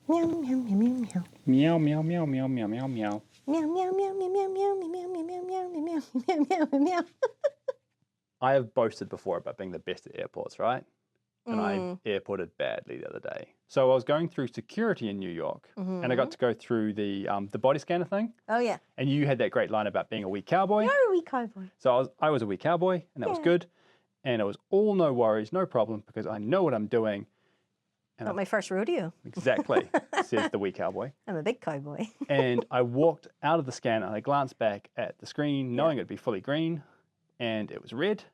Meow, meow, meow, meow, meow. Meow, meow, meow, meow, meow, meow, meow. Meow, meow, meow, meow, meow, meow, meow, meow, meow, meow, meow, meow, meow, meow, meow. I have boasted before about being the best at airports, right? And I airported badly the other day. So I was going through security in New York, and I got to go through the body scanner thing. Oh, yeah. And you had that great line about being a wee cowboy. You're a wee cowboy. So I was a wee cowboy, and that was good. And it was all no worries, no problem, because I know what I'm doing. And Not my first rodeo. Exactly, says the wee cowboy. I'm a big cowboy. And I walked out of the scanner, and I glanced back at the screen, knowing it'd be fully green, and it was red.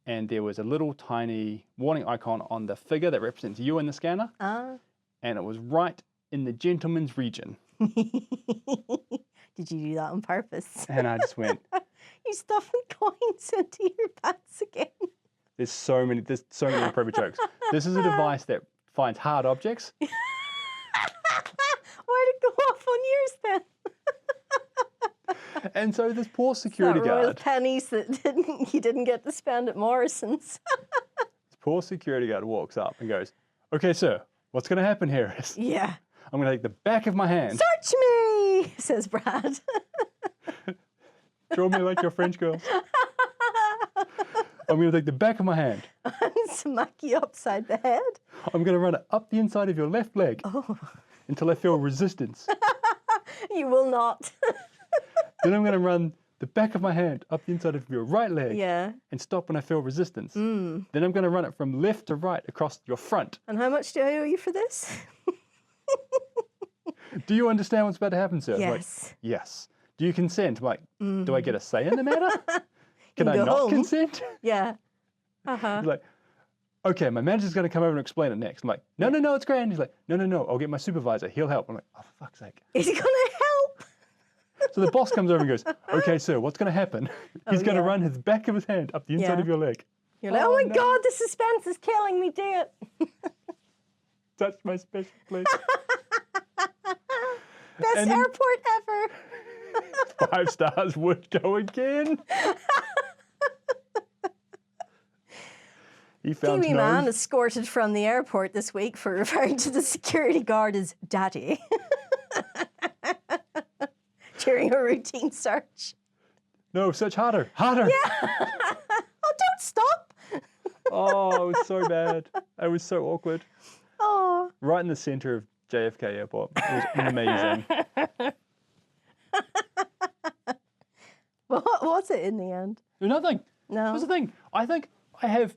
And there was a little tiny warning icon on the figure that represents you in the scanner. And it was right in the gentleman's region. Did you do that on purpose? And I just went, You stuffing coins into your pants again. there's so many inappropriate jokes. This is a device that finds hard objects. Why'd it go off on yours then? And so this poor security Royal guard, pennies that you didn't get to spend at Morrison's. this poor security guard walks up and goes, "Okay, sir, what's going to happen here is Yeah. I'm going to take the back of my hand, Search me, says Brad. draw me like your French girls. I'm going to take the back of my hand. And smack you upside the head. I'm going to run it up the inside of your left leg until I feel resistance. You will not. Then I'm going to run the back of my hand up the inside of your right leg Yeah. and stop when I feel resistance. Then I'm going to run it from left to right across your front. And how much do I owe you for this? Do you understand what's about to happen, sir? I'm like, Yes. yes. Do you consent? I'm like, do I get a say in the matter? Can I go not home. consent? Yeah. He's like, okay, my manager's going to come over and explain it next. I'm like, no, no, no, it's grand. He's like, no, no, no, I'll get my supervisor. He'll help. I'm like, oh, for fuck's sake. Is he going to help? So the boss comes over and goes, okay, sir, what's going to happen? He's going to run his back of his hand up the inside of your leg. You're like, oh my God, the suspense is killing me. Do it. Touch my special place. Best airport ever. 5 stars would go again. He found Kiwi man escorted from the airport this week for referring to the security guard as Daddy during a routine search. No, search harder, harder. Yeah. Oh, don't stop. Oh, it was so bad. It was so awkward. Oh. Right in the center of JFK Airport. It was amazing. What was it in the end? Nothing. No. What's the thing? I think I have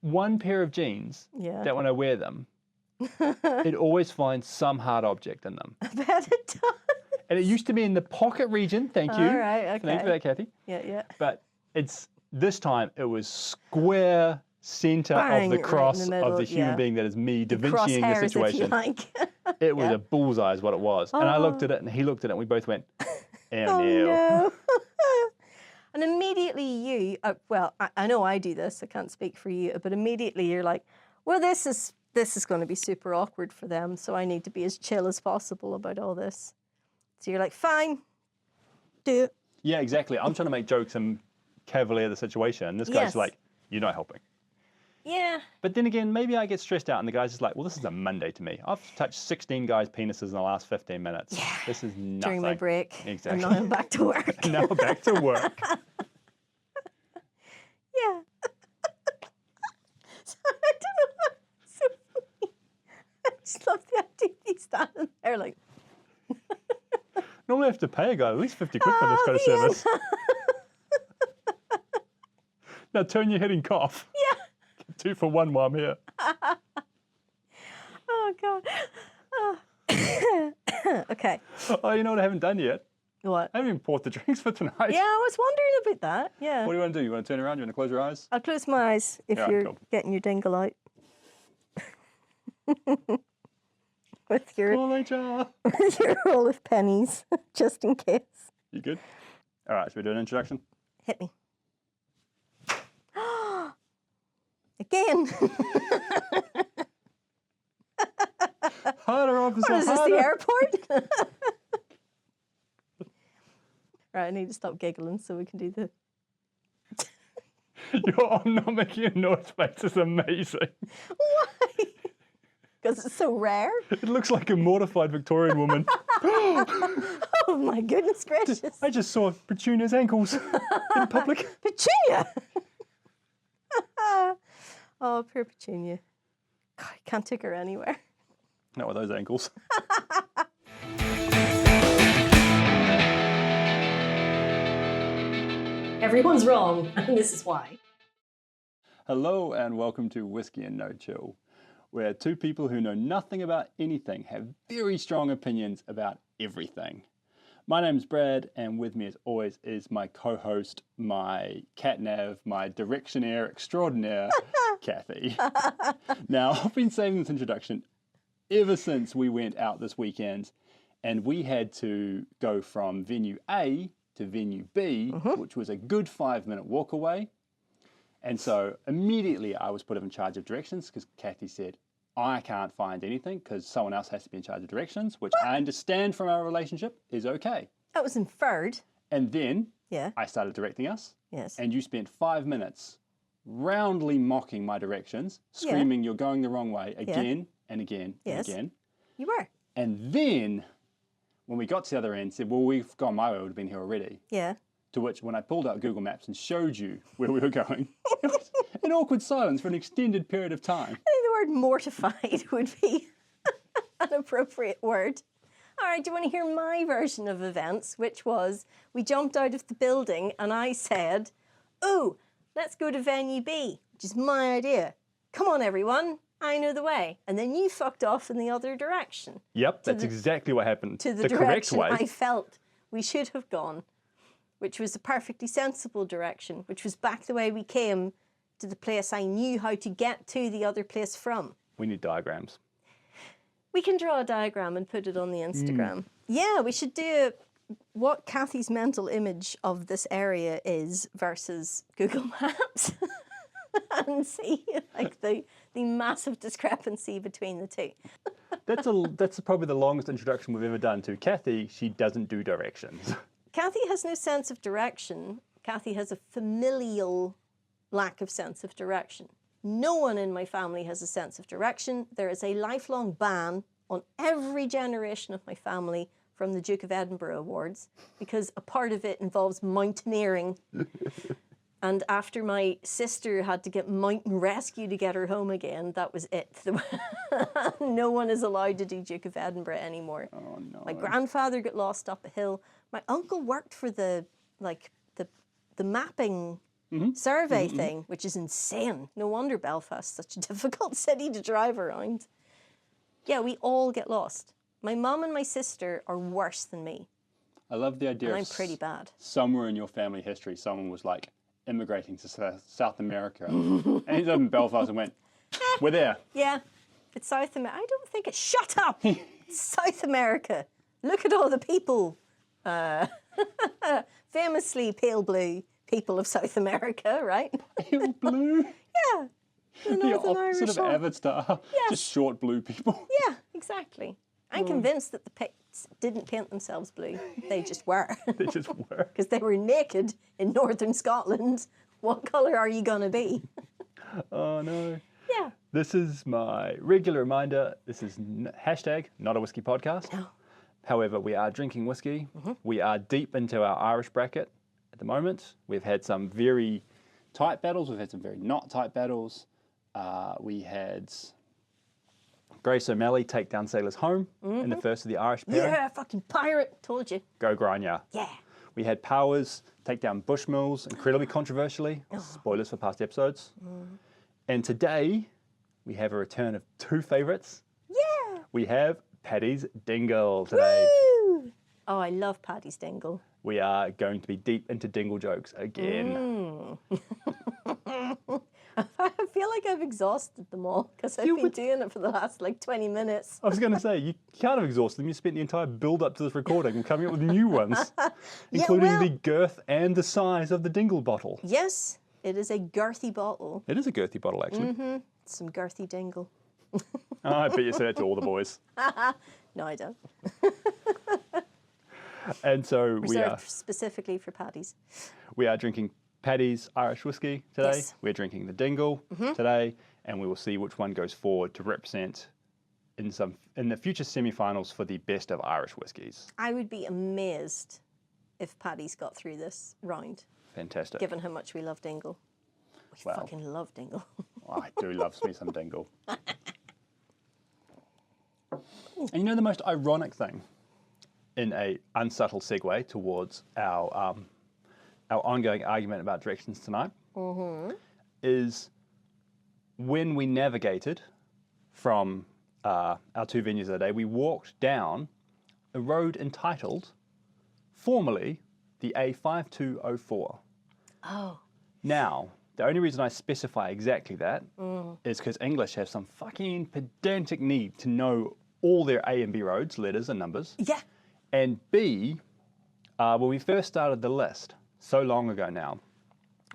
one pair of jeans that when I wear them, it always finds some hard object in them. I bet it does. And it used to be in the pocket region. Thank you. All right, okay. Thank you for that, Cathy. Yeah, yeah. But this time it was square center Bang, of the right cross in the middle, of the human being that is me, Da Vinciing the Crosshairs, if you situation. like. It was a bullseye is what it was. And I looked at it and he looked at it and we both went, oh, no. And immediately you, well, I know I do this, I can't speak for you, but immediately you're like, well, this is going to be super awkward for them, so I need to be as chill as possible about all this. So you're like, fine, do it. Yeah, exactly. I'm trying to make jokes and cavalier the situation. And this guy's like, you're not helping. Yeah. But then again, maybe I get stressed out and the guy's just like, well, this is a Monday to me. I've touched 16 guys' penises in the last 15 minutes. Yeah. This is nothing. During my break. Exactly. And now I'm back to work. Now back to work. Yeah. So I don't know why it's so funny. I just love the idea of you standing there like, Normally I have to pay a guy at least 50 quid for this kind of service. Now turn your head and cough. Yeah. 2 for 1 while I'm here. Oh, God. Oh. Okay. Oh, you know what I haven't done yet? What? I haven't even poured the drinks for tonight. Yeah, I was wondering about that. Yeah. What do you want to do? You want to turn around? You want to close your eyes? I'll close my eyes if you're cool. getting your dingle out. With your roll of pennies, just in case. You good? All right, should we do an introduction? Hit me. Again. Harder, officer, What is this, harder. the airport? Right, I need to stop giggling so we can do the... Your not making a noise face is amazing. Why? Because it's so rare. It looks like a mortified Victorian woman. Oh my goodness gracious. I just saw Petunia's ankles in public. Petunia! Oh, poor Petunia. God, I can't take her anywhere. Not with those ankles. Everyone's wrong, and this is why. Hello and welcome to Whiskey and No Chill, where two people who know nothing about anything have very strong opinions about everything. My name's Brad, and with me as always is my co-host, my catnav, my directionaire extraordinaire, Cathy. Now, I've been saving this introduction ever since we went out this weekend, and we had to go from venue A to venue B, which was a good 5-minute walk away. And so immediately I was put in charge of directions because Cathy said, I can't find anything because someone else has to be in charge of directions, which I understand from our relationship is okay. That was inferred. And then Yeah. I started directing us. Yes. And you spent 5 minutes roundly mocking my directions, screaming you're going the wrong way again and again and again. You were. And then when we got to the other end, said, well, we've gone my way, we would have been here already. Yeah. To which, when I pulled out Google Maps and showed you where we were going, it was an awkward silence for an extended period of time. I think the word mortified would be an appropriate word. All right, do you want to hear my version of events, which was we jumped out of the building and I said, oh, let's go to venue B, which is my idea. Come on, everyone. I know the way. And then you fucked off in the other direction. Yep, that's exactly what happened. To the correct direction way. I felt we should have gone, which was a perfectly sensible direction, which was back the way we came to the place I knew how to get to the other place from. We need diagrams. We can draw a diagram and put it on the Instagram. Yeah, we should do what Cathy's mental image of this area is versus Google Maps and see like the massive discrepancy between the two. That's probably the longest introduction we've ever done to Cathy. She doesn't do directions. Cathy has no sense of direction. Cathy has a familial lack of sense of direction. No one in my family has a sense of direction. There is a lifelong ban on every generation of my family from the Duke of Edinburgh Awards because a part of it involves mountaineering. And after my sister had to get mountain rescue to get her home again, that was it. No one is allowed to do Duke of Edinburgh anymore. Oh, no. My grandfather got lost up a hill. My uncle worked for the mapping survey thing, which is insane. No wonder Belfast's such a difficult city to drive around. Yeah, we all get lost. My mum and my sister are worse than me. I love the idea And of I'm pretty bad. somewhere in your family history, someone was like immigrating to South America and ended up in Belfast and went, we're there. Yeah, it's South America. I don't think it's... Shut up! It's South America. Look at all the people. Famously pale blue people of South America, right? Pale blue? Yeah. The opposite of Avatar. Yes. Just short blue people. Yeah, exactly. I'm convinced that the Picts didn't paint themselves blue. They just were. They just were. Because they were naked in northern Scotland. What colour are you going to be? Oh, no. Yeah. This is my regular reminder. This is hashtag not a whiskey podcast. No. However, we are drinking whiskey. We are deep into our Irish bracket at the moment. We've had some very tight battles. We've had some very not tight battles. We had Grace O'Malley take down Sailors Home in the first of the Irish pairing. Yeah, fucking pirate. Told you. Go Grania. Yeah. We had Powers take down Bushmills, incredibly controversially. Spoilers for past episodes. And today, we have a return of two favourites. Yeah. We have Paddy's Dingle today. Woo! Oh, I love Paddy's Dingle. We are going to be deep into Dingle jokes again. I feel like I've exhausted them all because I've been doing it for the last like 20 minutes. I was going to say, you can't have exhausted them. You spent the entire build-up to this recording and coming up with new ones, including the girth and the size of the Dingle bottle. Yes, it is a girthy bottle. It is a girthy bottle, actually. It's some girthy Dingle. Oh, I bet you say that to all the boys. No, I don't. And so Reserved specifically for Paddy's. we are drinking Paddy's Irish whiskey today. Yes. We're drinking the Dingle today, and we will see which one goes forward to represent in the future semi-finals for the best of Irish whiskies. I would be amazed if Paddy's got through this round, Fantastic. given how much we love Dingle. We Well. fucking love Dingle. I do love me some Dingle. And you know the most ironic thing, in a unsubtle segue towards our ongoing argument about directions tonight, is when we navigated from our two venues of the day, we walked down a road entitled, formerly, the A5204. Oh. Now, the only reason I specify exactly that is because English have some fucking pedantic need to know all their A and B roads, letters and numbers. Yeah. And B, when we first started the list, so long ago now,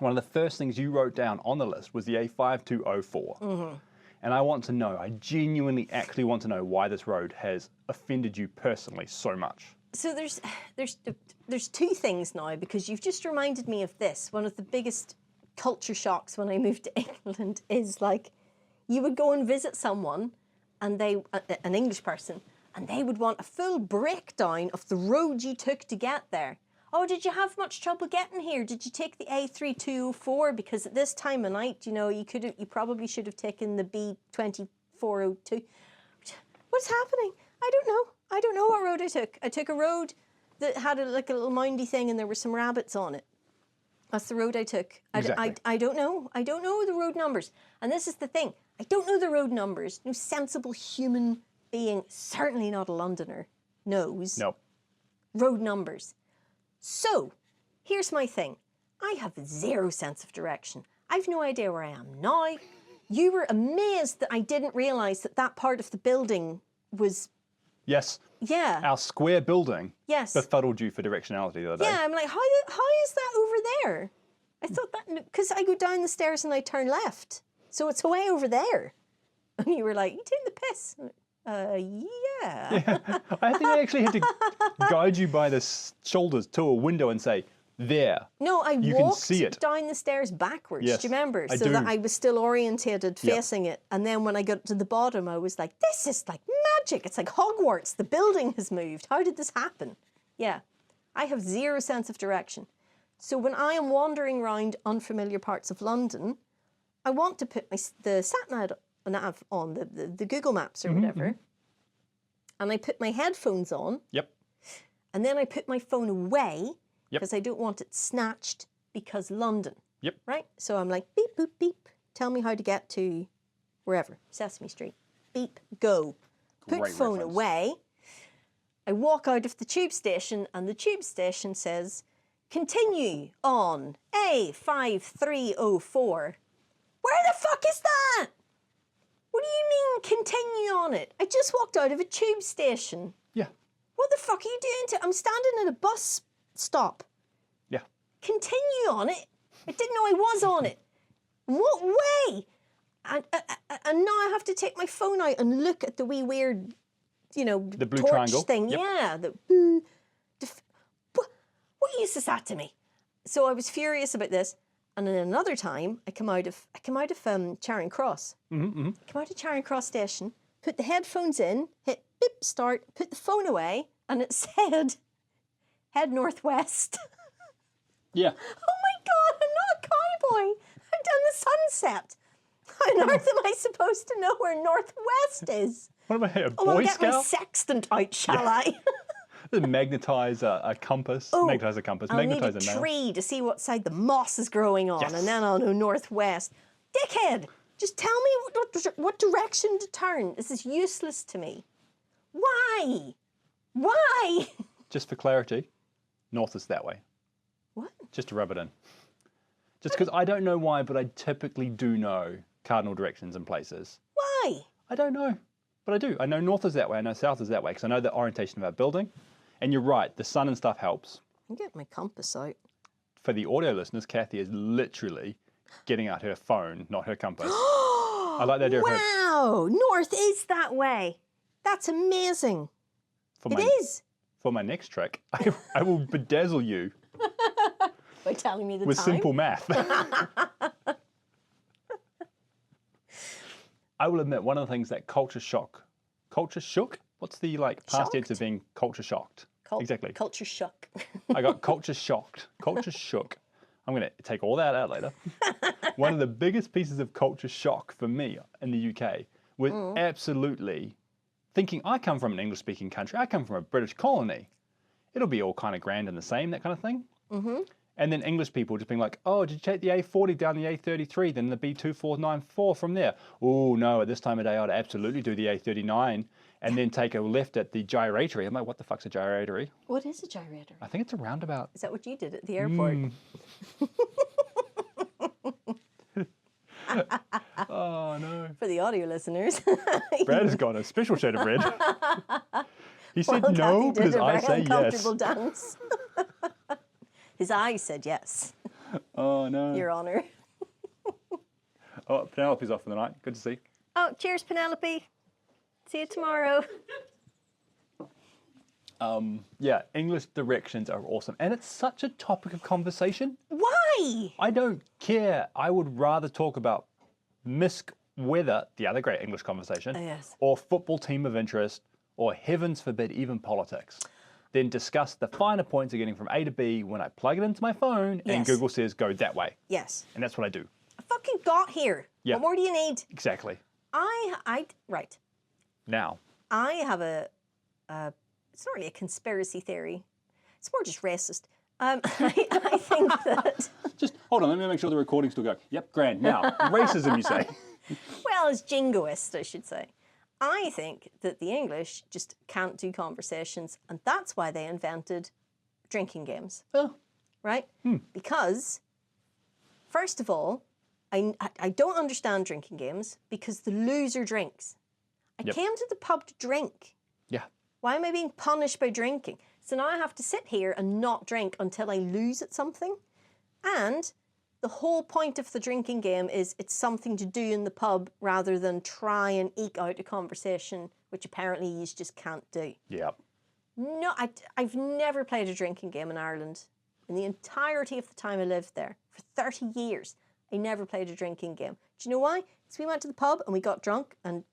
one of the first things you wrote down on the list was the A5204. And I want to know, I genuinely actually want to know why this road has offended you personally so much. So there's two things now, because you've just reminded me of this. One of the biggest culture shocks when I moved to England is like, you would go and visit someone, and an English person, and they would want a full breakdown of the road you took to get there. Oh, did you have much trouble getting here? Did you take the A3204? Because at this time of night, you know, you probably should have taken the B2402. What's happening? I don't know. I don't know what road I took. I took a road that had like a little moundy thing, and there were some rabbits on it. That's the road I took. Exactly. I don't know. I don't know the road numbers. And this is the thing. I don't know the road numbers. No sensible human being, certainly not a Londoner, knows road numbers. So, here's my thing. I have zero sense of direction. I've no idea where I am now. You were amazed that I didn't realise that that part of the building was... Yes. Yeah. Our square building Yes. befuddled you for directionality the other day. Yeah, I'm like, how is that over there? I thought that, because I go down the stairs and I turn left. So it's way over there. And you were like, you taking the piss? Yeah. I think I actually had to guide you by the shoulders to a window and say, there. No, I you walked can see it. down the stairs backwards. Yes, Do you remember? I So do. that I was still orientated facing it. And then when I got to the bottom, I was like, this is like magic. It's like Hogwarts. The building has moved. How did this happen? Yeah. I have zero sense of direction. So when I am wandering around unfamiliar parts of London, I want to put the sat-nav on, the Google Maps or whatever. And I put my headphones on. Yep. And then I put my phone away. Yep. Because I don't want it snatched because London. Yep. Right? So I'm like, beep, boop, beep. Tell me how to get to wherever. Sesame Street. Beep, go. Put Great phone reference. away. I walk out of the tube station and the tube station says, continue on A5304. Where the fuck is that? What do you mean continue on it? I just walked out of a tube station. Yeah. What the fuck are you doing I'm standing at a bus stop. Yeah. Continue on it. I didn't know I was on it. What way? And now I have to take my phone out and look at the wee weird, you know, The blue torch triangle. thing. Yep. Yeah. What use is that to me? So I was furious about this. And then another time, I come out of Charing Cross. I come out of Charing Cross station, put the headphones in, hit beep start, put the phone away, and it said, head northwest. Yeah. Oh my God, I'm not a cowboy. I've done the sunset. How on earth am I supposed to know where northwest is? What about a Oh, I'll Boy get my Scout? sextant out, shall I? Magnetize a compass. Oh, Magnetize a compass. I'll need Magnetize a a nail. tree to see what side the moss is growing on, Yes. and then I'll know northwest. Dickhead, just tell me what direction to turn. This is useless to me. Why? Why? Just for clarity, north is that way. What? Just to rub it in. Just because I don't know why, but I typically do know cardinal directions and places. Why? I don't know, but I do. I know north is that way. I know south is that way because I know the orientation of our building. And you're right, the sun and stuff helps. I'm getting my compass out. For the audio listeners, Cathy is literally getting out her phone, not her compass. I like the idea of her. Wow, north is that way. That's amazing. It is. For my next trick, I will bedazzle you By telling me the with time. simple math. I will admit, one of the things that culture shock culture shook. What's the like past tense of Shocked? being culture shocked? Exactly. Culture shock. I got culture shocked. Culture shook. I'm going to take all that out later. One of the biggest pieces of culture shock for me in the UK was absolutely thinking I come from an English-speaking country. I come from a British colony. It'll be all kind of grand and the same, that kind of thing. And then English people just being like, oh, did you take the A40 down the A33, then the B2494 from there? Oh, no, at this time of day, I'd absolutely do the A39 and then take a left at the gyratory. I'm like, what the fuck's a gyratory? What is a gyratory? I think it's a roundabout. Is that what you did at the airport? Oh, no. For the audio listeners. Brad has got a special shade of red. He said Well, no, Cathy but his did a eyes very say yes. uncomfortable dance. His eyes said yes, Oh, no. Your Honour. Oh, Penelope's off for the night. Good to see. Oh, cheers, Penelope. See you tomorrow. Yeah, English directions are awesome. And it's such a topic of conversation. Why? I don't care. I would rather talk about misc weather, the other great English conversation, Yes. or football team of interest, or heavens forbid, even politics, than discuss the finer points of getting from A to B when I plug it into my phone and Yes. Google says go that way. Yes. And that's what I do. I fucking got here. Yeah. What more do you need? Exactly. Right. Now, I have it's not really a conspiracy theory. It's more just racist. I think that, just hold on, let me make sure the recording's still going. Yep, grand. Now, racism, you say. well, as jingoist, I should say. I think that the English just can't do conversations, and that's why they invented drinking games, Oh, right? Because, first of all, I don't understand drinking games because the loser drinks. I Yep. came to the pub to drink. yeah. Why am I being punished by drinking? So now I have to sit here and not drink until I lose at something. And the whole point of the drinking game is it's something to do in the pub rather than try and eke out a conversation, which apparently you just can't do. Yep. No, I've never played a drinking game in Ireland. In the entirety of the time I lived there, for 30 years, I never played a drinking game. Do you know why? Because we went to the pub and we got drunk and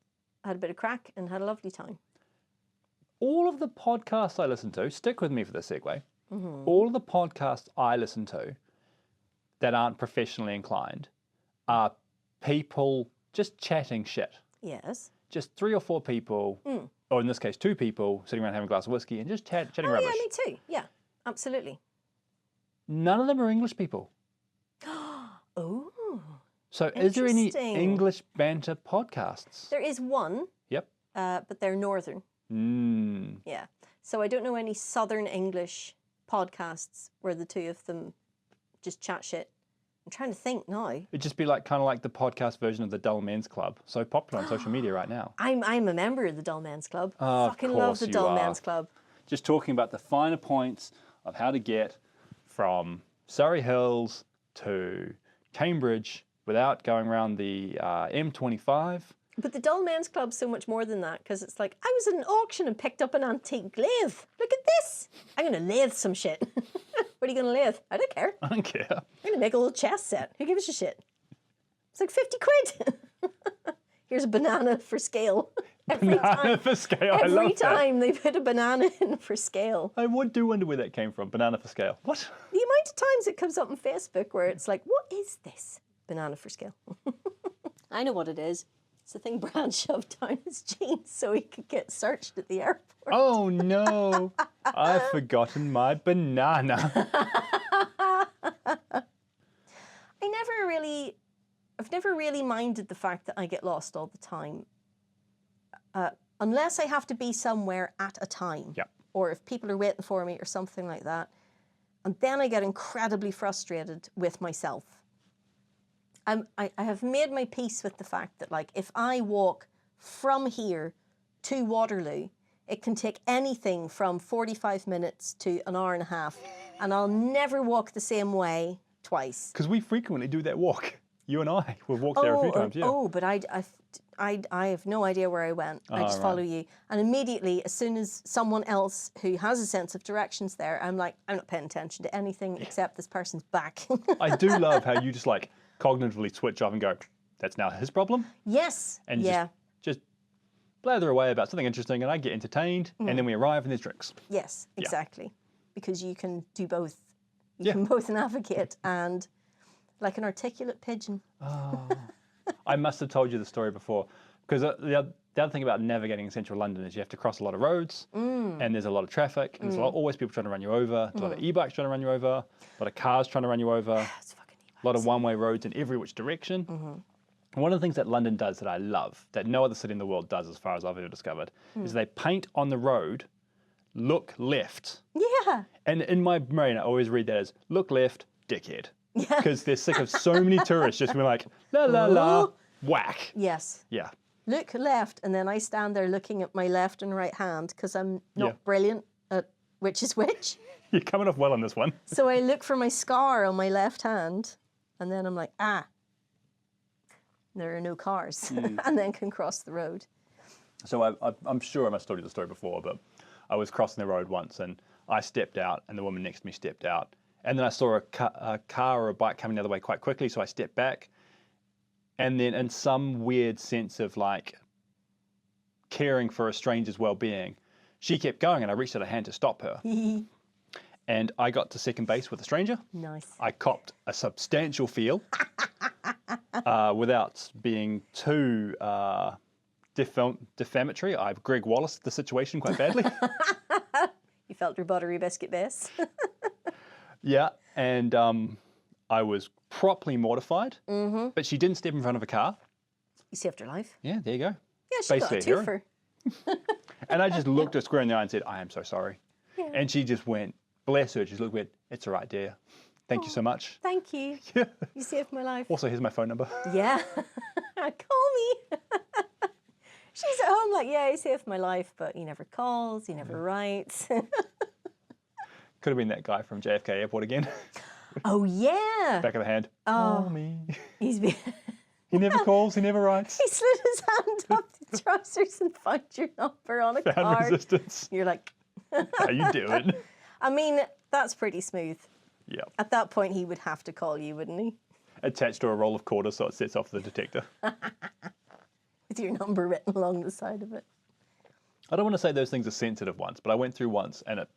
had a bit of crack and had a lovely time. All of the podcasts I listen to, stick with me for the segue, all of the podcasts I listen to that aren't professionally inclined are people just chatting shit. Yes. Just 3 or 4 people, or in this case 2 people, sitting around having a glass of whiskey and just chatting Oh, rubbish. yeah, me too. Yeah, absolutely. None of them are English people. Oh. So is there any Interesting. English banter podcasts? There is one, Yep. but they're northern. Yeah. So I don't know any southern English podcasts where the two of them just chat shit. I'm trying to think now. It'd just be like kind of like the podcast version of the Dull Men's Club. So popular on social media right now. I'm a member of the Dull Men's Club. Oh, of Fucking love course the you Dull are. Men's Club. Just talking about the finer points of how to get from Surrey Hills to Cambridge without going around the M25. But the Dull Men's Club's so much more than that because it's like, I was at an auction and picked up an antique lathe. Look at this. I'm going to lathe some shit. What are you going to lathe? I don't care. I don't care. I'm going to make a little chess set. Who gives a shit? It's like 50 quid. Here's a banana for scale. Every Banana time, for scale. I every love that. time they put a banana in for scale. I do wonder where that came from. Banana for scale. What? The amount of times it comes up on Facebook where it's like, what is this? Banana for scale. I know what it is. It's the thing Brad shoved down his jeans so he could get searched at the airport. Oh no! I've forgotten my banana. I've never really minded the fact that I get lost all the time. Unless I have to be somewhere at a time. Yep. Or if people are waiting for me or something like that. And then I get incredibly frustrated with myself. I have made my peace with the fact that, like, if I walk from here to Waterloo, it can take anything from 45 minutes to an hour and a half, and I'll never walk the same way twice. Because we frequently do that walk. You and I. We've walked there a few times, yeah. Oh, but I have no idea where I went. I just follow you. And immediately, as soon as someone else who has a sense of directions there, I'm like, I'm not paying attention to anything except this person's back. I do love how you just like cognitively switch off and go, that's now his problem? Yes. And yeah. just blather away about something interesting, and I get entertained, and then we arrive and there's drinks. Yes, exactly. Because you can do both. You Yeah. can both navigate and like an articulate pigeon. Oh. I must have told you the story before, because the other thing about navigating in central London is you have to cross a lot of roads, and there's a lot of traffic, and there's always people trying to run you over, a lot of e-bikes trying to run you over, a lot of cars trying to run you over, It's fucking a lot of one-way roads in every which direction. And one of the things that London does that I love, that no other city in the world does as far as I've ever discovered, is they paint on the road, look left. Yeah. And in my brain, I always read that as, look left, dickhead. Yeah. Because they're sick of so many tourists just being like, la la la, whack. Yes. Yeah. Look left, and then I stand there looking at my left and right hand because I'm not brilliant at which is which. You're coming off well on this one. So I look for my scar on my left hand, and then I'm like, there are no cars, and then can cross the road. So I'm sure I must have told you the story before, but I was crossing the road once, and I stepped out, and the woman next to me stepped out. And then I saw a car or a bike coming the other way quite quickly, so I stepped back. And then in some weird sense of like caring for a stranger's well-being, she kept going, and I reached out a hand to stop her. And I got to second base with a stranger. Nice. I copped a substantial feel without being too defamatory. I've Greg Wallace the situation quite badly. You felt your buttery biscuit base. Yeah, and I was properly mortified, but she didn't step in front of a car. You saved her life. Yeah, there you go. Yeah, she got a Basically a hero. twofer. And I just looked her square in the eye and said, I am so sorry. Yeah. And she just went, bless her, she just looked weird. It's all right, dear. Thank you so much. Thank you. Yeah. You saved my life. Also, here's my phone number. Yeah. Call me. She's at home like, yeah, he saved my life, but he never calls, he never writes. Could have been that guy from JFK Airport again. Oh, yeah. Back of the hand. Oh. Call me. He's been... He never calls, he never writes. He slid his hand up the trousers and found your number on a Found card. resistance. You're like... How you doing? I mean, that's pretty smooth. Yeah. At that point, he would have to call you, wouldn't he? Attached to a roll of quarters so it sets off the detector. With your number written along the side of it. I don't want to say those things are sensitive ones, but I went through once and it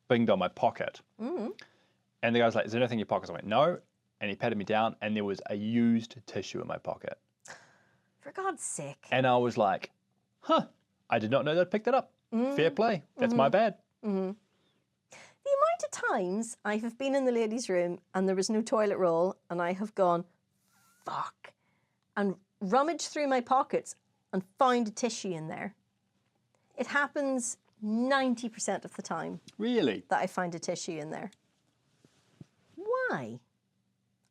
binged on my pocket. And the guy was like, is there anything in your pockets? I went, no. And he patted me down and there was a used tissue in my pocket. For God's sake. And I was like, huh, I did not know that I'd picked it up. Fair play. That's my bad. The amount of times I have been in the ladies' room and there was no toilet roll and I have gone, fuck, and rummaged through my pockets and found a tissue in there. It happens 90% of the time Really? that I find a tissue in there. Why?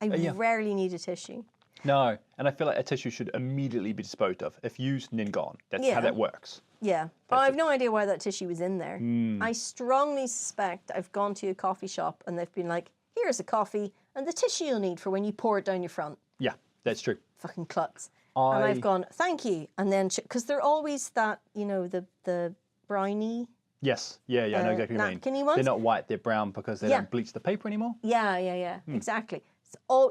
I Yeah. rarely need a tissue. No. And I feel like a tissue should immediately be disposed of. If used and then gone. That's Yeah. how that works. Yeah, but I have no idea why that tissue was in there. I strongly suspect I've gone to a coffee shop and they've been like, here's a coffee and the tissue you'll need for when you pour it down your front. Yeah, that's true. Fucking klutz. And I've gone, thank you. And then, because they're always that, you know, the brownie. Yes. Yeah, I know exactly what you mean. napkin-y ones? They're not white, they're brown because they Yeah. don't bleach the paper anymore. Yeah, exactly.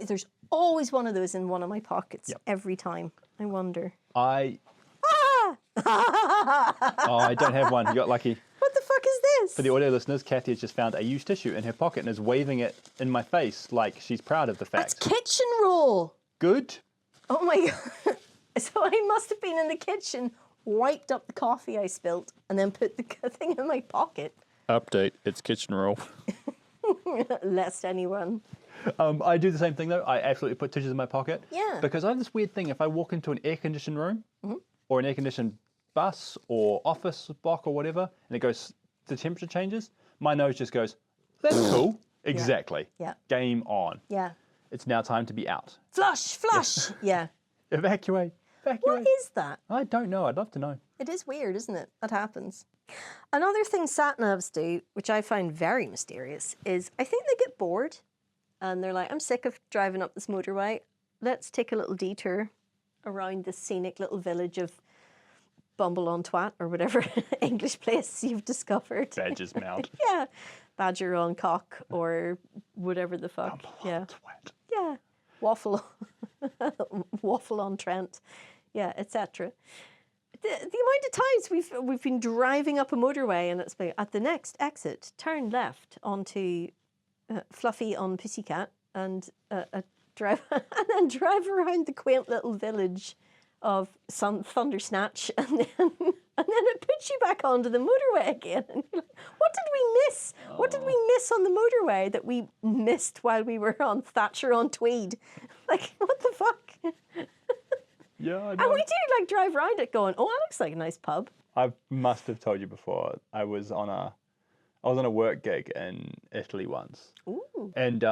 There's always one of those in one of my pockets every time. I wonder. Oh, I don't have one. You got lucky. What the fuck is this? For the audio listeners, Cathy has just found a used tissue in her pocket and is waving it in my face like she's proud of the That's fact. kitchen roll. Good. Oh my God. So I must have been in the kitchen, wiped up the coffee I spilt, and then put the thing in my pocket. Update, it's kitchen roll. Lest anyone. I do the same thing though. I absolutely put tissues in my pocket. Yeah. Because I have this weird thing. If I walk into an air-conditioned room or an air-conditioned bus or office block or whatever, and it goes, the temperature changes, my nose just goes, that's cool. Exactly. Yeah. Game on. Yeah. It's now time to be out. Flush. Yeah. Evacuate. What is that? I don't know. I'd love to know. It is weird, isn't it? That happens. Another thing sat-navs do, which I find very mysterious, is I think they get bored and they're like, I'm sick of driving up this motorway. Let's take a little detour around the scenic little village of Bumble on Twat or whatever English place you've discovered. Badger's Mount. Yeah. Badger on Cock or whatever the fuck. Bumble on Twat. Yeah. Waffle. Waffle on Trent. Yeah, etc. the amount of times we've been driving up a motorway and it's been at the next exit, turn left onto Fluffy on Pussycat and drive and then drive around the quaint little village of Thundersnatch and then it puts you back onto the motorway again. And you're like, what did we miss? What did we miss on the motorway that we missed while we were on Thatcher on Tweed? Like, what the fuck? Yeah, I And know. we do like drive around it going, oh, that looks like a nice pub. I must have told you before. I was on a work gig in Italy once. Ooh. And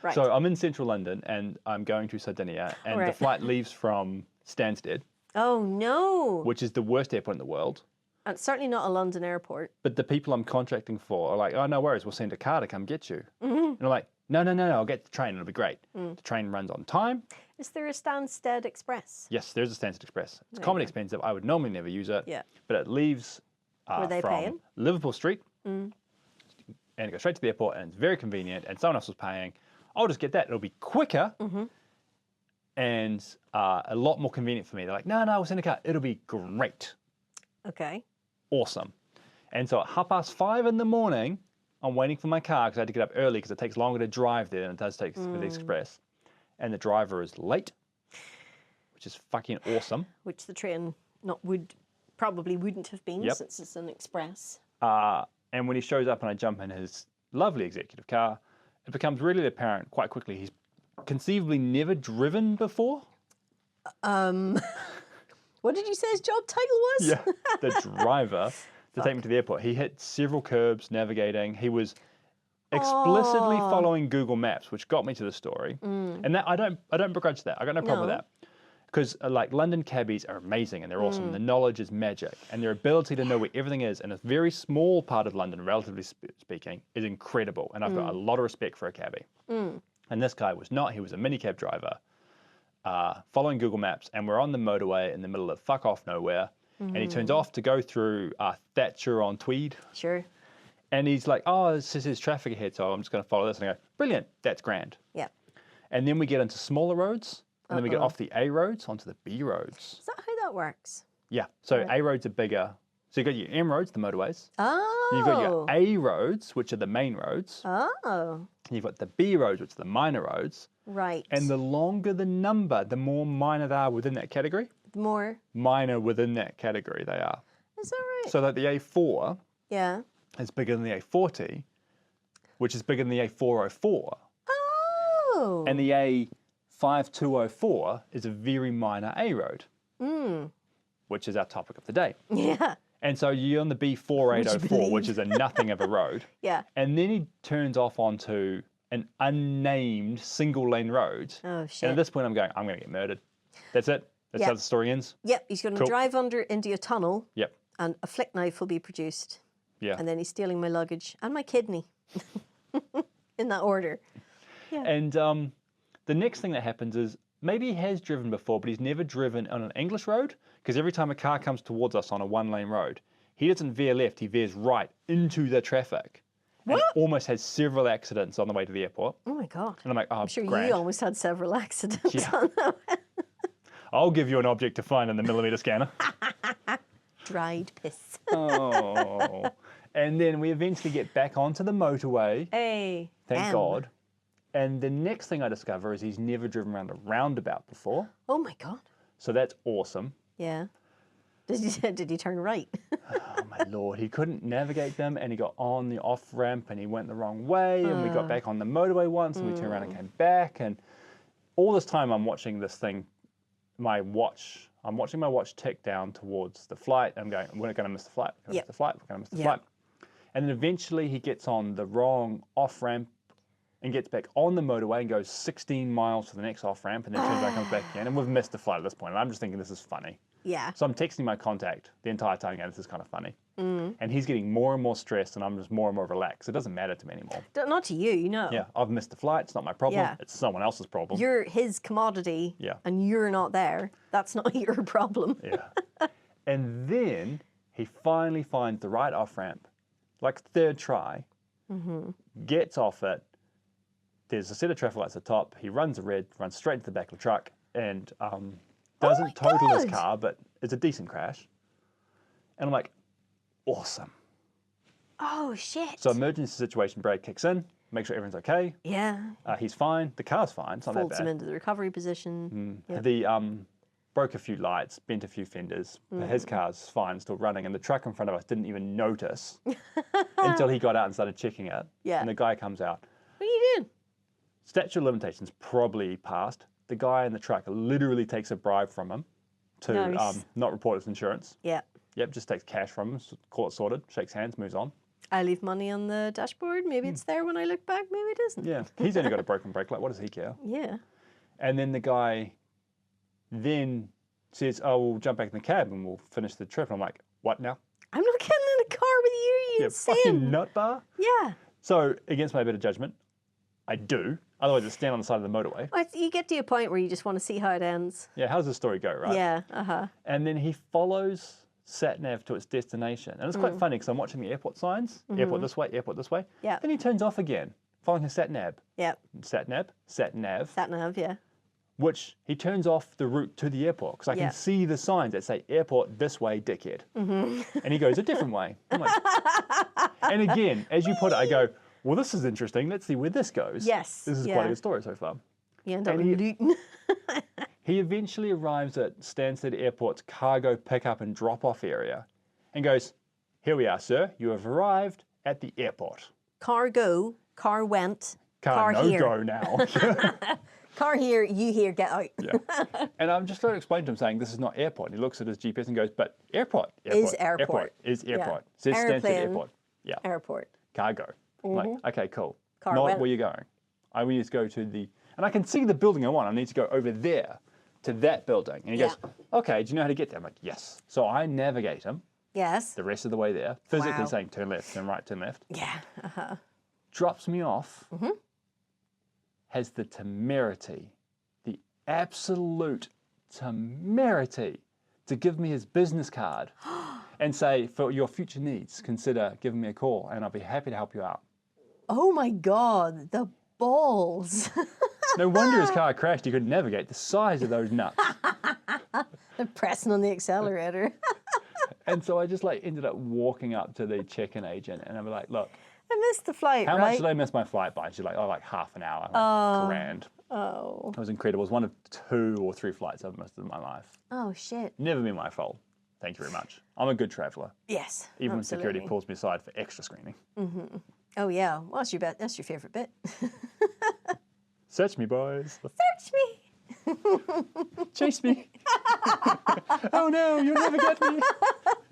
Right. so I'm in central London and I'm going to Sardinia and the Right. flight leaves from Stansted, Oh, no. which is the worst airport in the world. And it's certainly not a London airport. But the people I'm contracting for are like, oh, no worries, we'll send a car to come get you. Mm-hmm. And I'm like, no, I'll get the train, it'll be great. The train runs on time. Is there a Stansted Express? Yes, there's a Stansted Express. It's There you common go. expensive. I would normally never use it. Yeah. But it leaves Were they from paying? Liverpool Street and it goes straight to the airport and it's very convenient and someone else was paying. I'll just get that. It'll be quicker and a lot more convenient for me. They're like, no, we'll send a car. It'll be great. Okay. Awesome. And so at 5:30 in the morning, I'm waiting for my car because I had to get up early because it takes longer to drive there than it does take for the express. And the driver is late, which is fucking awesome. Which the train probably wouldn't have been Yep. since it's an express. And when he shows up and I jump in his lovely executive car, it becomes really apparent quite quickly he's conceivably never driven before. What did you say his job title was? Yeah, the driver to take me to the airport. He hit several curbs navigating. He was explicitly following Google Maps, which got me to the story. And that I don't begrudge that. I got no problem with No. that. Because like London cabbies are amazing and they're awesome. The knowledge is magic, and their ability to know where everything is in a very small part of London, relatively speaking, is incredible. And I've got a lot of respect for a cabbie. And this guy was not. He was a minicab driver, following Google Maps, and we're on the motorway in the middle of fuck off nowhere. And he turns off to go through Thatcher on Tweed. Sure. And he's like, oh, this is traffic ahead, so I'm just going to follow this. And I go, brilliant, that's grand. Yeah. And then we get into smaller roads, and then we get off the A roads onto the B roads. Is that how that works? Yeah, so A roads are bigger. So you've got your M roads, the motorways. Oh. You've got your A roads, which are the main roads. Oh. And you've got the B roads, which are the minor roads. Right. And the longer the number, the more minor they are within that category. More. Minor within that category they are. Is that right? So that the A4 Yeah. is bigger than the A40, which is bigger than the A404. Oh. And the A5204 is a very minor A road, which is our topic of the day. Yeah. And so you're on the B4804, believe? which is a nothing of a road. Yeah. And then he turns off onto an unnamed single lane road. Oh, And shit. at this point, I'm going to get murdered. That's it. That's Yeah. how the story ends. Yep. He's going to Cool. drive into a tunnel Yep. and a flick knife will be produced. Yeah. And then he's stealing my luggage and my kidney. In that order. And the next thing that happens is maybe he has driven before, but he's never driven on an English road, because every time a car comes towards us on a one-lane road, he doesn't veer left, he veers right into the traffic. And What? almost has several accidents on the way to the airport. Oh my God. And I'm like, oh, I'm sure grand. you almost had several accidents Yeah. on that. I'll give you an object to find in the millimeter scanner. Dried piss. Oh. And then we eventually get back onto the motorway, Hey. thank God. And the next thing I discover is he's never driven around a roundabout before. Oh my God. So that's awesome. Yeah. Did he turn right? Oh my Lord, he couldn't navigate them, and he got on the off ramp and he went the wrong way, and we got back on the motorway once and we turned around and came back, and all this time I'm watching this thing, I'm watching my watch tick down towards the flight. I'm going, we're going to miss the flight, we're going to Yep. miss the flight, we're going to miss the Yep. flight. And then eventually he gets on the wrong off ramp and gets back on the motorway and goes 16 miles to the next off ramp, and then turns around and comes back again, and we've missed the flight at this point. And I'm just thinking this is funny. Yeah. So I'm texting my contact the entire time going, this is kind of funny. And he's getting more and more stressed, and I'm just more and more relaxed. It doesn't matter to me anymore. Not to you, no. Yeah, I've missed the flight. It's not my problem. Yeah. It's someone else's problem. You're his commodity. Yeah. And you're not there. That's not your problem. Yeah. And then he finally finds the right off-ramp, like third try, gets off it. There's a set of traffic lights at the top. He runs a red, runs straight into the back of the truck, and doesn't total his God. car, but it's a decent crash. And I'm like, awesome. Oh, shit. So emergency situation brake kicks in, make sure everyone's okay. Yeah. He's fine. The car's fine. It's not Folds that him bad. into the recovery position. Yep. The broke a few lights, bent a few fenders. But his car's fine, still running, and the truck in front of us didn't even notice until he got out and started checking it. Yeah. And the guy comes out. What are you doing? Statute of limitations probably passed. The guy in the truck literally takes a bribe from him to Nice. not report his insurance. Yeah. Yep, just takes cash from him, call it sorted, shakes hands, moves on. I leave money on the dashboard. Maybe it's there when I look back. Maybe it isn't. Yeah, he's only got a broken brake light. What does he care? Yeah. And then the guy then says, oh, we'll jump back in the cab and we'll finish the trip. And I'm like, what now? I'm not getting in a car with you. You Fucking insane. nut bar. Yeah. So, against my better judgment, I do. Otherwise, I stand on the side of the motorway. Well, you get to a point where you just want to see how it ends. Yeah, how does the story go, right? Yeah. Uh-huh. And then he follows sat-nav to its destination. And it's quite funny because I'm watching the airport signs. Airport this way, airport this way. Yeah. Then he turns off again, following his sat-nav. Yeah. Sat-nav, sat-nav. Sat-nav, yeah. Which he turns off the route to the airport because I Yeah. can see the signs that say airport this way, dickhead. And he goes a different way. I'm like, and again, as you put it, I go, well, this is interesting. Let's see where this goes. Yes, This is quite yeah. a good story so far. You end up And with Luton. He eventually arrives at Stansted Airport's cargo pickup and drop-off area and goes, here we are, sir. You have arrived at the airport. Car go, car went, car no here. go now. Car here, you here, get out. Yeah. And I'm just trying to explain to him saying this is not airport. And he looks at his GPS and goes, but airport. Is airport. Is Yeah. airport. Says Stansted Airplane. Airport. Yeah. Airport. Cargo. I'm like, okay, cool. Car Not went. where you're going. I need to go to the, and I can see the building I want. I need to go over there to that building. And he Yeah. goes, okay, do you know how to get there? I'm like, yes. So I navigate him Yes. the rest of the way there, physically Wow. saying turn left, turn right, turn left. Yeah. Uh-huh. Drops me off, has the temerity, the absolute temerity to give me his business card and say, for your future needs, consider giving me a call and I'll be happy to help you out. Oh my God, the balls. No wonder his car crashed. He couldn't navigate. The size of those nuts. They're pressing on the accelerator. And so I just ended up walking up to the check-in agent and I'm like, look, I missed the flight, how right? much did I miss my flight by? She's like, oh, like half an hour. I'm like, grand. Oh. It was incredible. It was one of 2 or 3 flights I've missed in my life. Oh, shit. Never been my fault. Thank you very much. I'm a good traveller. Yes. Even when absolutely. security pulls me aside for extra screening. Oh, yeah. Well, that's your favourite bit. Search me, boys. Search me. Chase me. Oh no, you'll never get me.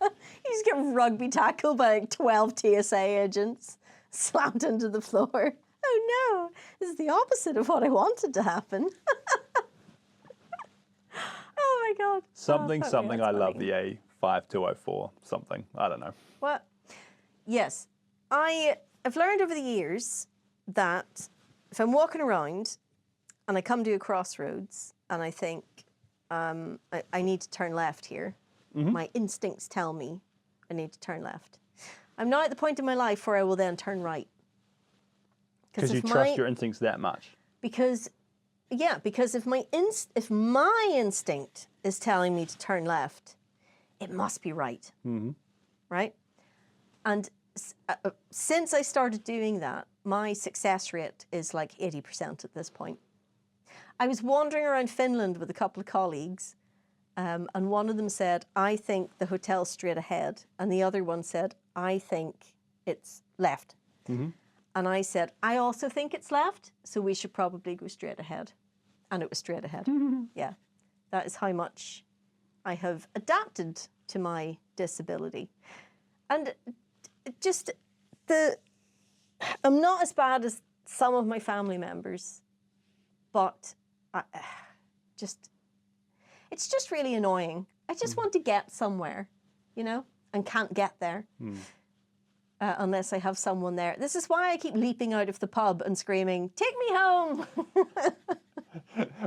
You just get rugby tackled by like 12 TSA agents, slammed into the floor. Oh no, this is the opposite of what I wanted to happen. Oh my God. Something, Oh, fuck me, something. that's I love funny. the A5204. Something. I don't know. What? Yes. I've learned over the years that if I'm walking around and I come to a crossroads and I think I need to turn left here, my instincts tell me I need to turn left. I'm now at the point in my life where I will then turn right. Because you if trust your instincts that much. Because if my instinct is telling me to turn left, it must be right. Right? And since I started doing that, my success rate is like 80% at this point. I was wandering around Finland with a couple of colleagues, and one of them said, I think the hotel's straight ahead. And the other one said, I think it's left. And I said, I also think it's left, so we should probably go straight ahead. And it was straight ahead. Yeah. That is how much I have adapted to my disability. And I'm not as bad as some of my family members, but it's just really annoying. I just want to get somewhere, and can't get there unless I have someone there. This is why I keep leaping out of the pub and screaming, "Take me home!"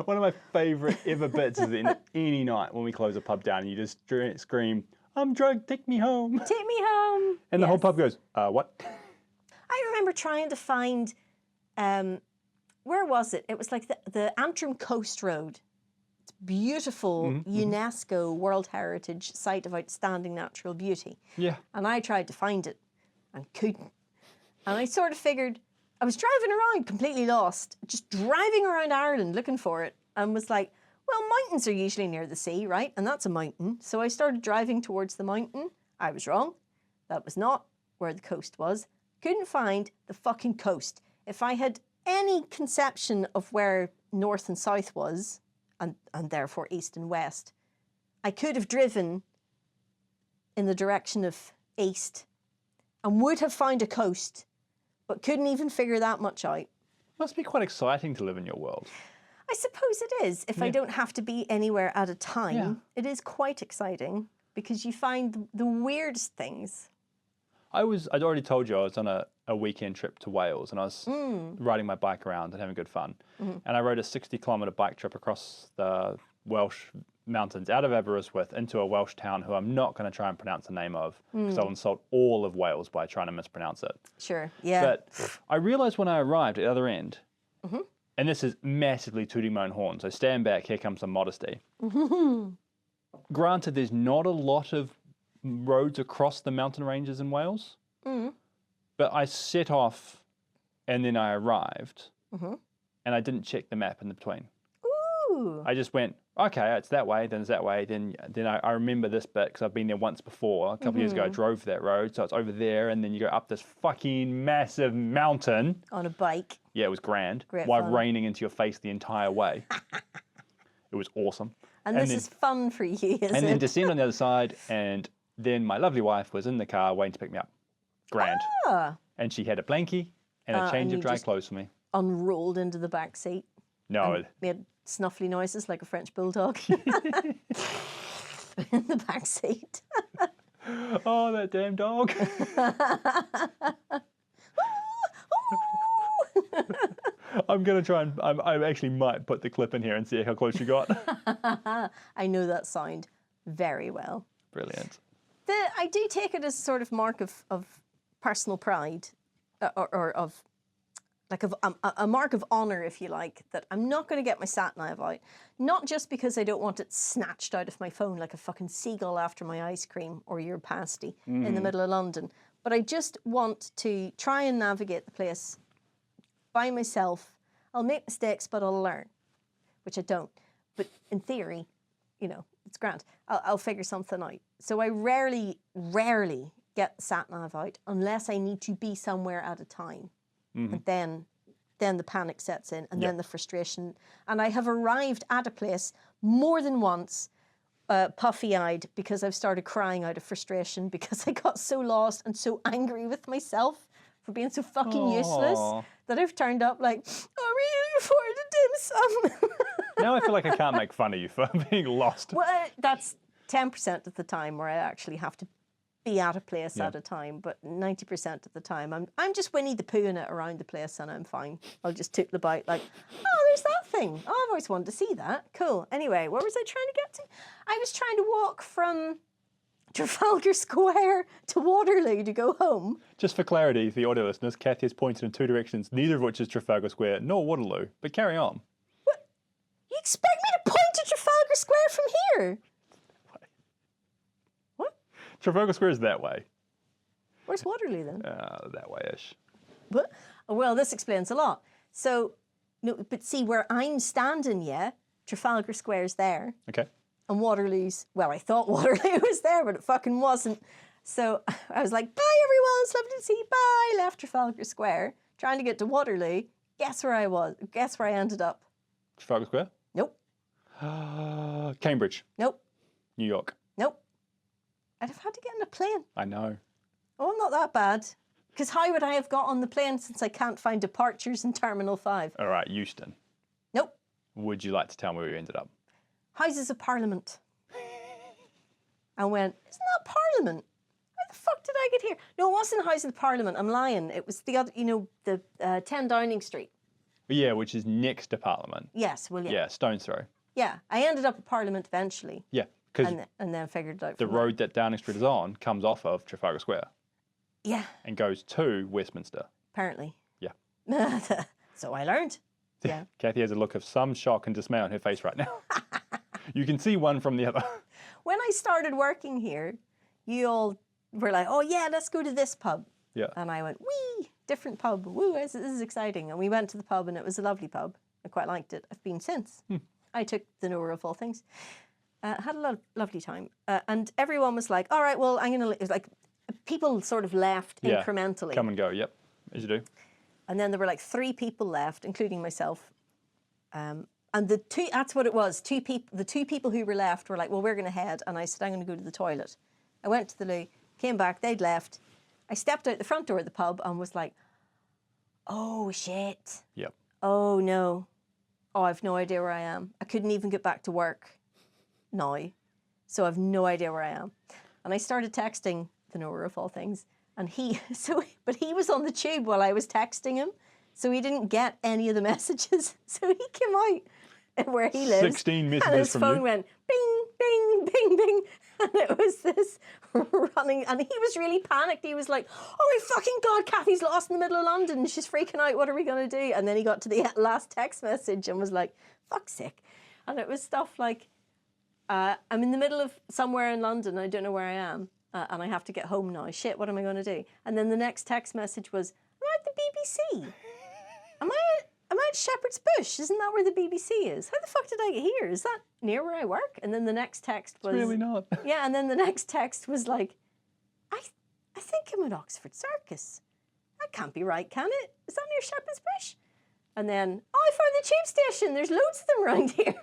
One of my favourite ever bits is in any night when we close a pub down and you just scream, I'm drugged, take me home. Take me home. And the whole pub goes, what? I remember trying to find, where was it? It was like the Antrim Coast Road. It's beautiful UNESCO World Heritage Site of Outstanding Natural Beauty. Yeah. And I tried to find it and couldn't. And I sort of figured, I was driving around completely lost, just driving around Ireland looking for it, and was like, well, mountains are usually near the sea, right? And that's a mountain. So I started driving towards the mountain. I was wrong. That was not where the coast was. Couldn't find the fucking coast. If I had any conception of where north and south was, and therefore east and west, I could have driven in the direction of east and would have found a coast, but couldn't even figure that much out. Must be quite exciting to live in your world. I suppose it is. If I don't have to be anywhere at a time, it is quite exciting because you find the weirdest things. I'd already told you I was on a weekend trip to Wales, and I was riding my bike around and having good fun. And I rode a 60-kilometre bike trip across the Welsh mountains out of Aberystwyth into a Welsh town who I'm not going to try and pronounce the name of because I'll insult all of Wales by trying to mispronounce it. Sure, yeah. But I realised when I arrived at the other end, and this is massively tooting my own horn, so stand back, here comes some modesty. Granted, there's not a lot of roads across the mountain ranges in Wales, but I set off and then I arrived and I didn't check the map in between. Ooh. I just went, okay, it's that way, then it's that way, then I remember this bit because I've been there once before. A couple of years ago I drove that road, so it's over there, and then you go up this fucking massive mountain. On a bike. Yeah, it was grand. Great while fun. raining into your face the entire way. It was awesome. And this is fun for you, isn't it? And then descend on the other side, and then my lovely wife was in the car waiting to pick me up. Grand. Ah. And she had a blankie and a change of dry clothes for me. Unrolled into the back seat. No. And made snuffly noises like a French bulldog. In the back seat. Oh, that damn dog. I'm going to try and, I actually might put the clip in here and see how close you got. I know that sound very well. Brilliant. I do take it as a sort of mark of personal pride, or of a mark of honour, if you like, that I'm not going to get my sat-nav out. Not just because I don't want it snatched out of my phone like a fucking seagull after my ice cream or your pasty in the middle of London, but I just want to try and navigate the place by myself. I'll make mistakes, but I'll learn, which I don't. But in theory, you know, it's grand. I'll figure something out. So I rarely get the sat-nav out unless I need to be somewhere at a time. And then the panic sets in, and then the frustration. And I have arrived at a place more than once, puffy-eyed, because I've started crying out of frustration because I got so lost and so angry with myself for being so fucking useless that I've turned up like, I'm really afford a dim sum. Now I feel like I can't make fun of you for being lost. Well, that's 10% of the time where I actually have to be at a place at a time, but 90% of the time I'm just Winnie the Poohing it around the place and I'm fine. I'll just tootle about like, oh, there's that thing. Oh, I've always wanted to see that. Cool. Anyway, where was I trying to get to? I was trying to walk from Trafalgar Square to Waterloo to go home. Just for clarity, for the audio listeners, Cathy has pointed in two directions, neither of which is Trafalgar Square nor Waterloo. But carry on. What? You expect me to point to Trafalgar Square from here? Trafalgar Square is that way. Where's Waterloo then? That way-ish. But, well, this explains a lot. So, no, but see where I'm standing, Trafalgar Square's there. Okay. And Waterloo's, well, I thought Waterloo was there, but it fucking wasn't. So I was like, bye everyone, it's lovely to see you, bye. Left Trafalgar Square, trying to get to Waterloo. Guess where I was? Guess where I ended up? Trafalgar Square? Nope. Cambridge. Nope. New York. Nope. I'd have had to get on a plane. I know. Oh, I'm not that bad. Because how would I have got on the plane since I can't find departures in Terminal 5? All right, Euston. Nope. Would you like to tell me where you ended up? Houses of Parliament. I went, isn't that Parliament? Where the fuck did I get here? No, it wasn't Houses of Parliament. I'm lying. It was the other, you know, the 10 Downing Street. Yeah, which is next to Parliament. Yes, well, yeah. Yeah, stone's throw. Yeah, I ended up at Parliament eventually. Yeah, because and then figured it out. the road that Downing Street is on comes off of Trafalgar Square. Yeah. And goes to Westminster. Apparently. Yeah. So I learned. Yeah. Cathy has a look of some shock and dismay on her face right now. You can see one from the other. When I started working here, you all were like, oh yeah, let's go to this pub. Yeah. And I went, wee, different pub. Woo, this is exciting. And we went to the pub and it was a lovely pub. I quite liked it. I've been since. I took the Nora of all things. Had a lovely time. And everyone was like, all right, well, it was like, people sort of left incrementally. Come and go, yep, as you do. And then there were like 3 people left, including myself. And that's what it was. The 2 people who were left were like, well, we're going to head. And I said, I'm going to go to the toilet. I went to the loo, came back, they'd left. I stepped out the front door of the pub and was like, oh, shit. Yep. Oh, no. Oh, I've no idea where I am. I couldn't even get back to work now. So I've no idea where I am. And I started texting the Nora of all things. And but he was on the tube while I was texting him. So he didn't get any of the messages. So he came out where he lives. 16 messages and his from phone you. went bing, bing, bing, bing. And it was this running. And he was really panicked. He was like, oh my fucking God, Cathy's lost in the middle of London. She's freaking out. What are we going to do? And then he got to the last text message and was like, fuck's sake. And it was stuff like, I'm in the middle of somewhere in London. I don't know where I am. And I have to get home now. Shit, what am I going to do? And then the next text message was, am I at the BBC? Am I at Shepherd's Bush? Isn't that where the BBC is? How the fuck did I get here? Is that near where I work? And then the next text was... It's really not. Yeah, and then the next text was like, I think I'm at Oxford Circus. That can't be right, can it? Is that near Shepherd's Bush? And then, oh, I found the tube station. There's loads of them around here.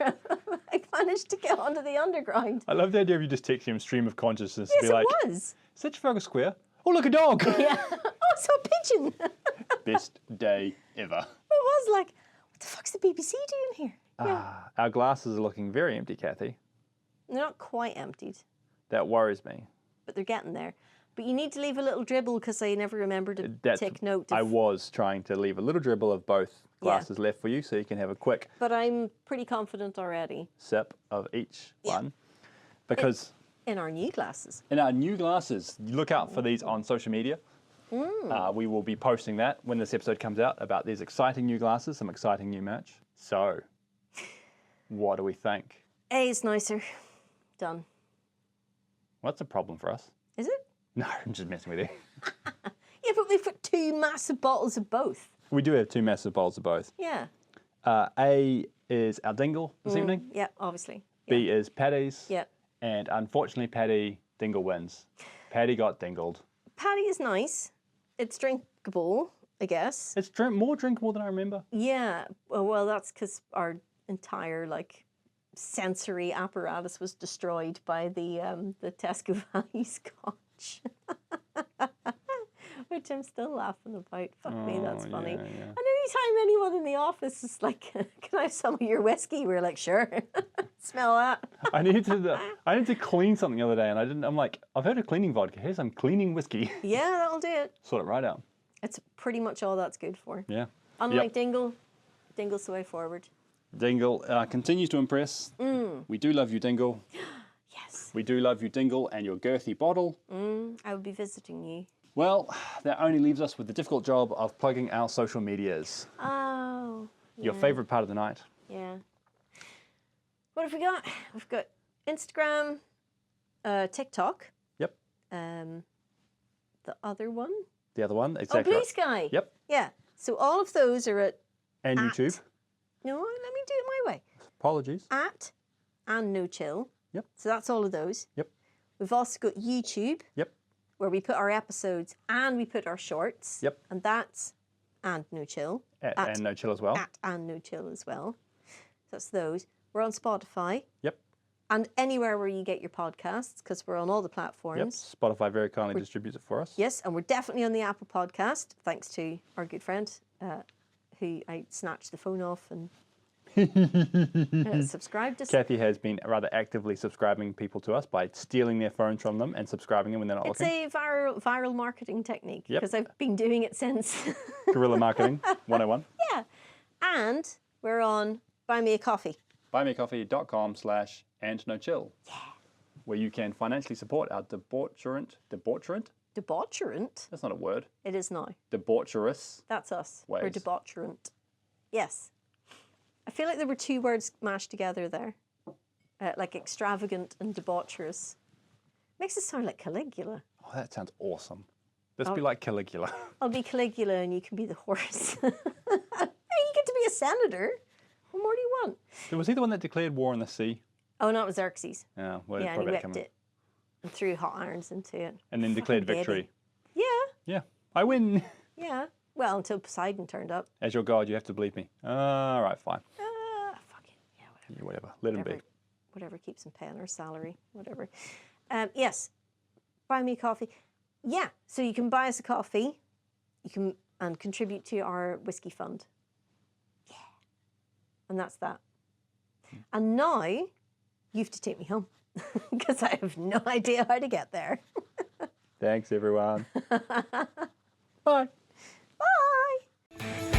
I managed to get onto the underground. I love the idea of you just texting him stream of consciousness Yes, to be like, it was. is that Trafalgar Square? Oh, look, a dog. Yeah. Oh, I saw a pigeon. Best day ever. It was like, what the fuck's the BBC doing here? Yeah. Our glasses are looking very empty, Cathy. They're not quite emptied, That worries me. but they're getting there. But you need to leave a little dribble because I never remembered to take note of... I was trying to leave a little dribble of both glasses left for you so you can have a quick But I'm pretty confident already. sip of each one. Because In our new glasses. in our new glasses, look out for these on social media. We will be posting that when this episode comes out about these exciting new glasses, some exciting new merch. So, what do we think? A is nicer. Done. What's a problem for us? Is it? No, I'm just messing with you. Yeah, but we've got 2 massive bottles of both. We do have 2 massive bowls of both. Yeah. A is our Dingle this evening. Yeah, obviously. B is Paddy's. Yeah. And unfortunately, Dingle wins. Paddy got dingled. Paddy is nice. It's drinkable, I guess. It's more drinkable than I remember. Yeah. Well, that's because our entire, sensory apparatus was destroyed by the Tesco Valley Scotch. Which I'm still laughing about. Fuck me, that's funny. Yeah. And anytime anyone in the office is like, can I have some of your whiskey? We're like, sure. Smell that. I needed to clean something the other day, and I'm like, I've heard of cleaning vodka. Here's some cleaning whiskey. Yeah, that'll do it. Sort it right out. It's pretty much all that's good for. Yeah. Unlike Dingle, Dingle's the way forward. Dingle continues to impress. We do love you, Dingle. Yes. We do love you, Dingle, and your girthy bottle. I will be visiting you. Well, that only leaves us with the difficult job of plugging our social medias. Oh. Your favourite part of the night. Yeah. What have we got? We've got Instagram, TikTok. Yep. The other one. The other one, exactly. Oh, Blue right. Sky. Yep. Yeah. So all of those are at... And YouTube. No, let me do it my way. Apologies. At and No Chill. Yep. So that's all of those. Yep. We've also got YouTube. Yep. Where we put our episodes and we put our shorts. Yep. And that's and No Chill. And No Chill as well. At and No Chill as well. That's those. We're on Spotify. Yep. And anywhere where you get your podcasts, because we're on all the Yep. platforms. Spotify very kindly distributes it for us. Yes, and we're definitely on the Apple Podcast, thanks to our good friend, who I snatched the phone off and subscribed us. Cathy has been rather actively subscribing people to us by stealing their phones from them and subscribing them when they're not It's looking. a viral marketing technique, Yep. because I've been doing it since. Guerrilla marketing 101. Yeah. And we're on Buy Me a Coffee. buymeacoffee.com/andnochill. Yeah. Where you can financially support our debaucherant? Debaucherant? That's not a word. It is now. Debaucherous. That's us. We're Ways. debaucherant. Yes. I feel like there were 2 words mashed together there. like extravagant and debaucherous. Makes it sound like Caligula. Oh, that sounds awesome. Let's be like Caligula. I'll be Caligula and you can be the horse. Hey, you get to be a senator. What more do you want? Was he the one that declared war on the sea? Oh, no, it was Xerxes. Oh, well, Yeah, and he whipped it and threw hot irons into it. And then declared Fucking victory. baby. Yeah, Yeah, I win. yeah. Well, until Poseidon turned up. As your god, you have to believe me. All right, fine. Fuck it. Yeah, whatever. Yeah, whatever. Let him be. Whatever keeps him paying our salary, whatever. Yes, buy me coffee. Yeah, so you can buy us a coffee. You can and contribute to our whiskey fund. Yeah, and that's that. And now you have to take me home because I have no idea how to get there. Thanks, everyone. Bye. Bye.